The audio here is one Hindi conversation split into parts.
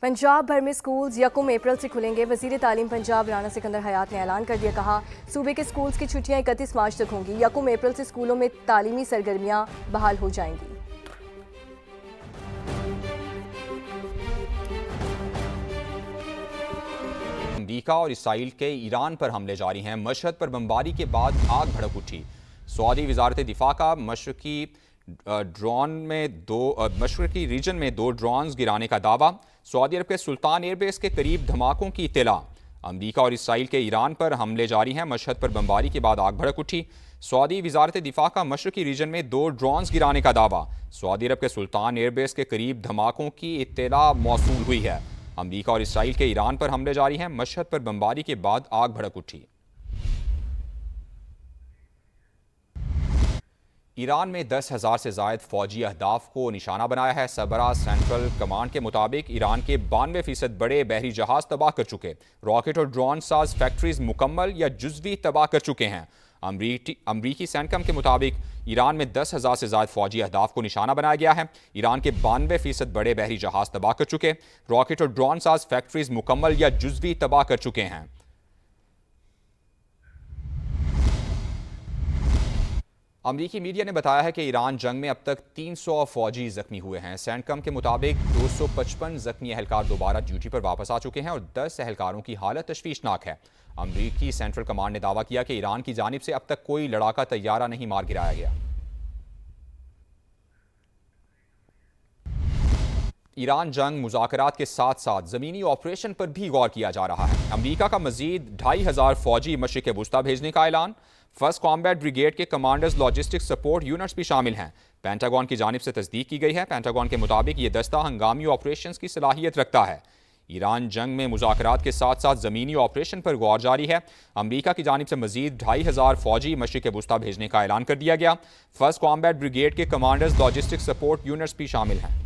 पंजाब भर में स्कूल्स यकम अप्रैल से खुलेंगे। वजीर तालीम पंजाब राना सिकंदर हयात ने ऐलान कर दिया, कहा सूबे के स्कूल्स की छुट्टियां 31 मार्च तक होंगी। यकम अप्रैल से स्कूलों में तालीमी सरगर्मियां बहाल हो जाएंगी। अमरीका और इसराइल के ईरान पर हमले जारी हैं। मशहद पर बमबारी के बाद आग भड़क उठी। सऊदी वजारत दिफा का मशरकी रीजन में दो ड्रोन्स गिराने का दावा। सऊदी अरब के सुल्तान एयरबेस के करीब धमाकों की इत्तला। अमरीका और इसराइल के ईरान पर हमले जारी हैं। मशहद पर बमबारी के बाद आग भड़क उठी। सऊदी वजारत दिफा का मशरकी रीजन में दो ड्रोन्स गिराने का दावा। सऊदी अरब के सुल्तान एयरबेस के करीब धमाकों की इत्तला मौसूल हुई है। अमरीका और इसराइल के ईरान पर हमले जारी हैं। मशहद पर बमबारी के बाद आग भड़क उठी। ईरान में 10,000 से ज़ायद फौजी अहदाफ को निशाना बनाया है। सरबराह सेंट्रल कमांड के मुताबिक ईरान के 92% बड़े बहरी जहाज तबाह कर चुके। रॉकेट और ड्रोन साज फैक्ट्रीज मुकम्मल या जुज़वी तबाह कर चुके हैं। अमरीकी सेंटकम के मुताबिक ईरान में 10,000 से ज़ायद फौजी अहदाफ को निशाना बनाया गया है। ईरान के 92% बड़े बहरी जहाज तबाह कर चुके। रॉकेट और ड्रोन साज फैक्ट्रीज मुकम्मल या जुज़वी तबाह कर चुके हैं। अमरीकी मीडिया ने बताया है कि ईरान जंग में अब तक 300 फौजी जख्मी हुए हैं। सेंटकम के मुताबिक 255 जख्मी एहलकार दोबारा ड्यूटी पर वापस आ चुके हैं और 10 एहलकारों की हालत तशवीशनाक है। अमरीकी सेंट्रल कमांड ने दावा किया कि ईरान की जानिब से अब तक कोई लड़ाका तैयारा नहीं मार गिराया गया। ईरान जंग मुज़ाकरात के साथ साथ ज़मीनी ऑपरेशन पर भी गौर किया जा रहा है। अमरीका का मजीद 2,500 फौजी मशरिक़ वुस्ता भेजने का ऐलान। फर्स्ट कॉम्बैट ब्रिगेड के कमांडर्स लॉजिस्टिक सपोर्ट यूनिट्स भी शामिल हैं। पेंटागन की जानिब से तस्दीक की गई है। पेंटागन के मुताबिक ये दस्ता हंगामी ऑपरेशंस की सलाहियत रखता है। ईरान जंग में मुज़ाकरात के साथ साथ ज़मीनी ऑपरेशन पर गौर जारी है। अमरीका की जानिब से मजीद 2,500 फौजी मशरिक़ वुस्ता भेजने का ऐलान कर दिया गया। फर्स्ट कॉम्बैट ब्रिगेड के कमांडर्स लॉजिस्टिक सपोर्ट यूनिट्स भी शामिल हैं।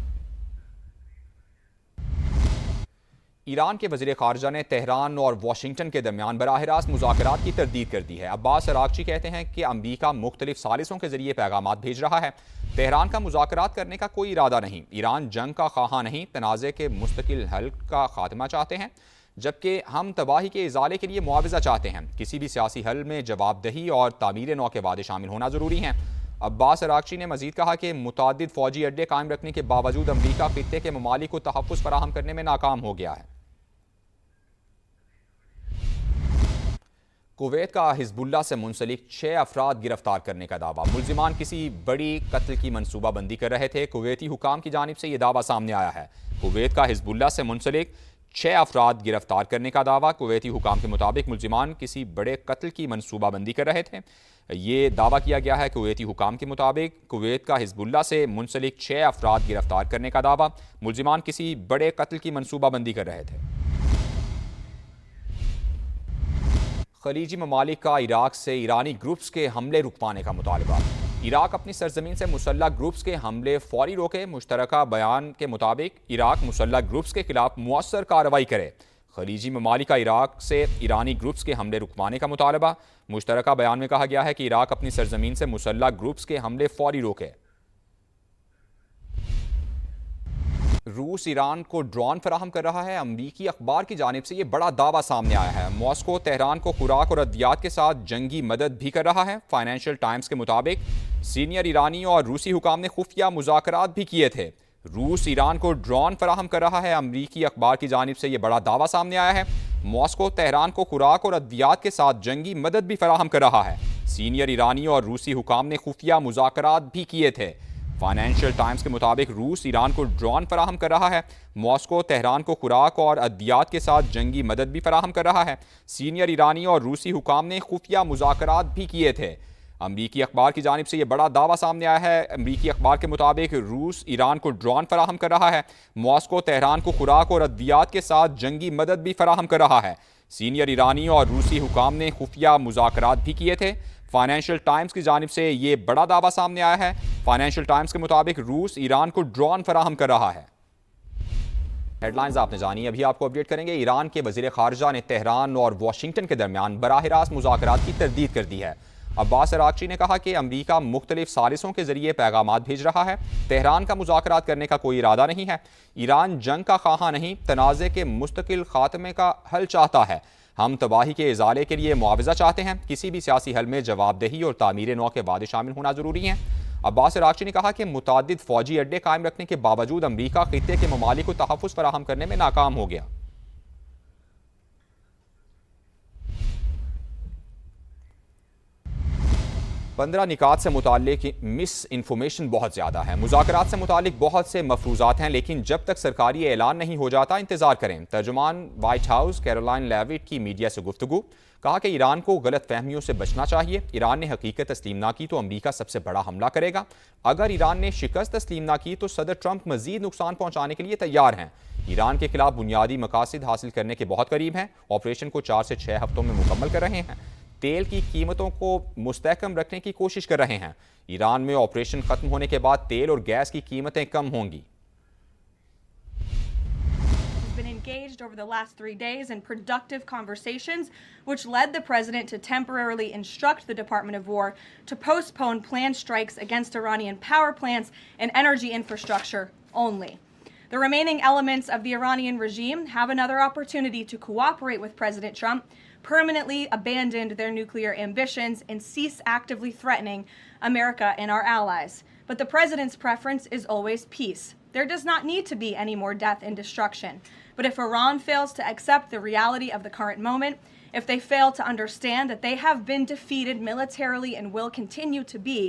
ईरान के वज़ीर ख़ारजा ने तेहरान और वाशिंगटन के दरमियान बराह रास्त मुज़ाकरात की तरदीद कर दी है। अब्बास अराग़ची कहते हैं कि अमरीका मुख्तलिफ सालिसों के जरिए पैगामात भेज रहा है। तेहरान का मुज़ाकरात करने का कोई इरादा नहीं। ईरान जंग का ख़्वाह नहीं, तनाज़े के मुस्तकिल हल का खात्मा चाहते हैं, जबकि हम तबाही के इज़ाले के लिए मुआवजा चाहते हैं। किसी भी सियासी हल में जवाबदही और तामीर नौ के वादे शामिल होना ज़रूरी हैं। अब्बास अराग़ची ने मज़ीद कहा कि मुतादिद फ़ौजी अड्डे कायम रखने के बावजूद अमरीका ख़ित्ते के ममालिक को तहफ़्फ़ुज़ फराहम करने में नाकाम हो गया है। कुवैत का हिज़्बुल्लाह से मुंसलिक 6 अफराद गिरफ्तार करने का दावा। मुल्ज़िमान किसी बड़ी कत्ल की मनसूबाबंदी कर रहे थे। कुवैती हुकाम की जानिब से यह दावा सामने आया है। कुवैत का हिज़्बुल्लाह से मुंसलिक 6 अफराद गिरफ्तार करने का दावा। कुवैती हुकाम के मुताबिक मुल्ज़िमान किसी बड़े कत्ल की मनसूबाबंदी कर रहे थे। ये दावा किया गया है। कुवैती हुकाम के मुताबिक कुवैत का हिज़्बुल्लाह से मुंसलिक 6 अफराद गिरफ्तार करने का दावा। मुल्ज़िमान किसी बड़े कत्ल की मनसूबाबंदी कर रहे थे। खलीजी ममालिक का इराक से ईरानी ग्रुप्स के हमले रुकवाने का मुतालबा। इराक अपनी सरजमीन से मुसल्लह ग्रुप्स के हमले फौरी रोके। मुश्तरका बयान के मुताबिक इराक मुसल्लह ग्रुप्स के खिलाफ मुअस्सर कार्रवाई करे। खलीजी ममालिक का इराक से ईरानी ग्रुप्स के हमले रुकवाने का मुतालबा। मुश्तरका बयान में कहा गया है कि इराक अपनी सरजमीन से मुसल्लह ग्रुप्स के हमले फौरी रोके। रूस ईरान को ड्रोन फराहम कर रहा है। अमरीकी अखबार की जानिब से ये बड़ा दावा सामने आया है। मॉस्को तेहरान को खुराक और अद्वियात के साथ जंगी मदद भी कर रहा है। फाइनेंशियल टाइम्स के मुताबिक सीनियर ईरानी और रूसी हुकाम ने खुफिया मुज़ाकरात भी किए थे। रूस ईरान को ड्रोन फराहम कर रहा है। अमरीकी अखबार की जानिब से ये बड़ा दावा सामने आया है। मॉस्को तेहरान को खुराक और अद्वियात के साथ जंगी मदद भी फराहम कर रहा है। सीनियर ईरानी और रूसी हुकाम ने खुफिया मुज़ाकरात भी किए थे। फाइनेंशियल टाइम्स के मुताबिक रूस ईरान को ड्रोन फराहम कर रहा है। मॉस्को तेहरान को खुराक और अद्वियात के साथ जंगी मदद भी फराहम कर रहा है। सीनियर ईरानी और रूसी हुकाम ने खुफिया मुज़ाकरात भी किए थे। अमरीकी अखबार की जानिब से यह बड़ा दावा सामने आया है। अमरीकी अखबार के मुताबिक रूस ईरान को ड्रोन फराहम कर रहा है। मॉस्को तेहरान को खुराक और अद्वियात के साथ जंगी मदद भी फराहम कर रहा है। सीनियर ईरानी और रूसी हुकाम ने खुफिया मुज़ाकरात भी किए थे। फाइनेंशियल टाइम्स की जानिब से ये बड़ा दावा सामने आया है। फाइनेंशियल टाइम्स के मुताबिक रूस ईरान को ड्रोन फराहम कर रहा है। हेडलाइंस आपने जानी। अभी आपको अपडेट करेंगे। ईरान के वज़ीर ख़ारजा ने तेहरान और वाशिंगटन के दरमियान बराह रास्त मुज़ाकरात की तरदीद कर दी है। अब्बास अरागची ने कहा कि अमरीका मुख्तलिफ सालिसों के जरिए पैगाम भेज रहा है। तेहरान का मुज़ाकरात करने का कोई इरादा नहीं है। ईरान जंग का ख्वाह नहीं, तनाज़े के मुस्तकिल खात्मे का हल चाहता है। हम तबाही के इजाले के लिए मुआवजा चाहते हैं। किसी भी सियासी हल में जवाबदेही और तामीर नौ के वादे शामिल होना जरूरी हैं। अब्बास अरागची ने कहा कि मुतादिद फौजी अड्डे कायम रखने के बावजूद अमरीका खित्ते के ममालिक को तहफ़्फ़ुज़ फराहम करने में नाकाम हो गया। 15 निकात से मुताल्लिक मिस इन्फॉर्मेशन बहुत ज़्यादा है। मुज़ाकरात से मुताल्लिक बहुत से मफरूज़ात हैं, लेकिन जब तक सरकारी ऐलान नहीं हो जाता इंतज़ार करें। तर्जुमान वाइट हाउस कैरोलाइन लेविट की मीडिया से गुफ्तगू, कहा कि ईरान को गलत फहमियों से बचना चाहिए। ईरान ने हकीकत तस्लीम ना की तो अमरीका सबसे बड़ा हमला करेगा। अगर ईरान ने शिकस्त तस्लीम ना की तो सदर ट्रंप मजीद नुकसान पहुंचाने के लिए तैयार हैं। ईरान के खिलाफ बुनियादी मकासद हासिल करने के बहुत करीब हैं। ऑपरेशन को 4 से 6 हफ्तों में मुकम्मल कर रहे हैं। तेल की कीमतों को मुस्तहकम रखने की कोशिश कर रहे हैं। ईरान में ऑपरेशन खत्म होने के बाद तेल और गैस की कीमतें कम होंगी। Been engaged over the last 3 days in productive conversations, which led the president to temporarily instruct the Department of War to postpone planned strikes against Iranian power plants and energy infrastructure only. The remaining elements of the Iranian regime have another opportunity to cooperate with President Trump, permanently abandon their nuclear ambitions, and cease actively threatening America and our allies. But the president's preference is always peace. There does not need to be any more death and destruction. But if Iran fails to accept the reality of the current moment, if they fail to understand that they have been defeated militarily and will continue to be,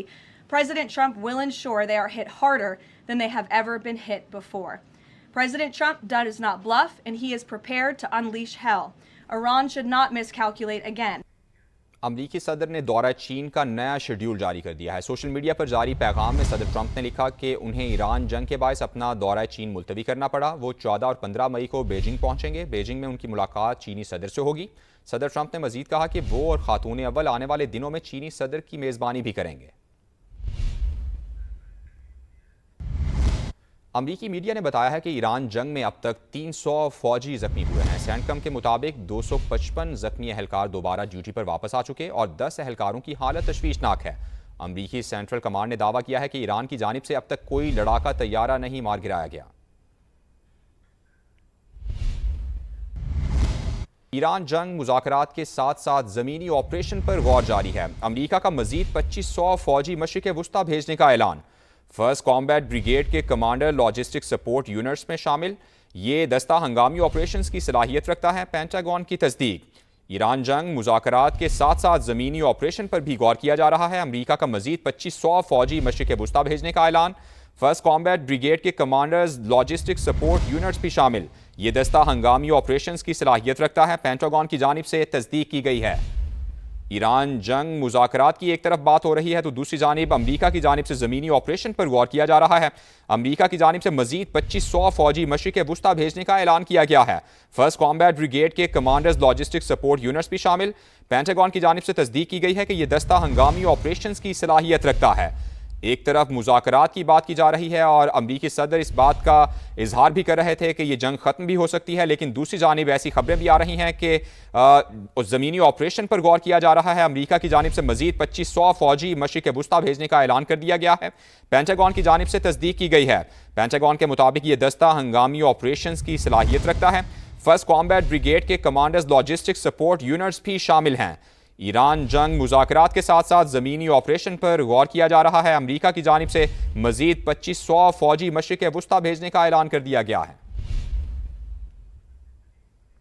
President Trump will ensure they are hit harder than they have ever been hit before. President Trump does not bluff, and he is prepared to unleash hell. Iran should not miscalculate again. अमरीकी सदर ने दौरा चीन का नया शेड्यूल जारी कर दिया है। सोशल मीडिया पर जारी पैगाम में सदर ट्रंप ने लिखा कि उन्हें ईरान जंग के बायस अपना दौरा चीन मुलतवी करना पड़ा। वो 14 और 15 मई को बीजिंग पहुंचेंगे। बीजिंग में उनकी मुलाकात चीनी सदर से होगी। सदर ट्रंप ने मजीद कहा कि वो और खातून अव्वल आने वाले दिनों में चीनी सदर की मेज़बानी भी करेंगे। अमरीकी मीडिया ने बताया है कि ईरान जंग में अब तक 300 फौजी जख्मी हुए हैं। सेंटकम के मुताबिक 255 जख्मी एहलकार दोबारा ड्यूटी पर वापस आ चुके और 10 एहलकारों की हालत तशवीशनाक है। अमरीकी सेंट्रल कमांड ने दावा किया है कि ईरान की जानिब से अब तक कोई लड़ाका तैयारा नहीं मार गिराया गया। ईरान जंग मुज़ाकरात के साथ साथ ज़मीनी ऑपरेशन पर गौर जारी है। अमरीका का मजीद 2500 फौजी मशरिक़ वुस्ता भेजने का ऐलान। फर्स्ट कॉम्बैट ब्रिगेड के कमांडर लॉजिस्टिक सपोर्ट यूनिट्स में शामिल। ये दस्ता हंगामी ऑपरेशंस की सलाहियत रखता है। पेंटागन की तस्दीक। ईरान जंग मुज़ाकरात के साथ साथ ज़मीनी ऑपरेशन पर भी गौर किया जा रहा है। अमरीका का मजीद 2500 फौजी मशरिक़ वुस्ता भेजने का ऐलान। फर्स्ट कॉम्बैट ब्रिगेड के कमांडर्स लॉजिस्टिक सपोर्ट यूनिट्स भी शामिल। ये दस्ता हंगामी ऑपरेशंस की सलाहियत रखता है। पेंटागन की जानिब से तस्दीक की गई है। ईरान जंग मुज़ाकरात की एक तरफ बात हो रही है तो दूसरी जानिब अमरीका की जानिब से ज़मीनी ऑपरेशन पर गौर किया जा रहा है। अमरीका की जानिब से मजीद 2500 फौजी मशरिक़ वुस्ता भेजने का ऐलान किया गया है। फर्स्ट कॉम्बैट ब्रिगेड के कमांडर्स लॉजिस्टिक सपोर्ट यूनिट्स भी शामिल। पेंटागन की जानिब से तस्दीक की गई है कि यह दस्ता हंगामी ऑपरेशन की सलाहियत रखता है। एक तरफ मुज़ाकरात की बात की जा रही है और अमरीकी सदर इस बात का इजहार भी कर रहे थे कि ये जंग ख़त्म भी हो सकती है, लेकिन दूसरी जानिब ऐसी खबरें भी आ रही हैं कि ज़मीनी ऑपरेशन पर गौर किया जा रहा है। अमरीका की जानिब से मजीद 2500 फौजी मशरिक़ वुस्ता भेजने का ऐलान कर दिया गया है। पेंटागन की जानिब से तस्दीक की गई है। पेंटागन के मुताबिक ये दस्ता हंगामी ऑपरेशन की सलाहियत रखता है। फर्स्ट कॉम्बैट ब्रिगेड के कमांडर्स लॉजिस्टिक सपोर्ट यूनिट्स भी शामिल हैं। ईरान जंग मुज़ाकरात के साथ साथ ज़मीनी ऑपरेशन पर गौर किया जा रहा है। अमरीका की जानिब से मजीद 2500 फौजी मशरिक़ वुस्ता भेजने का ऐलान कर दिया गया है।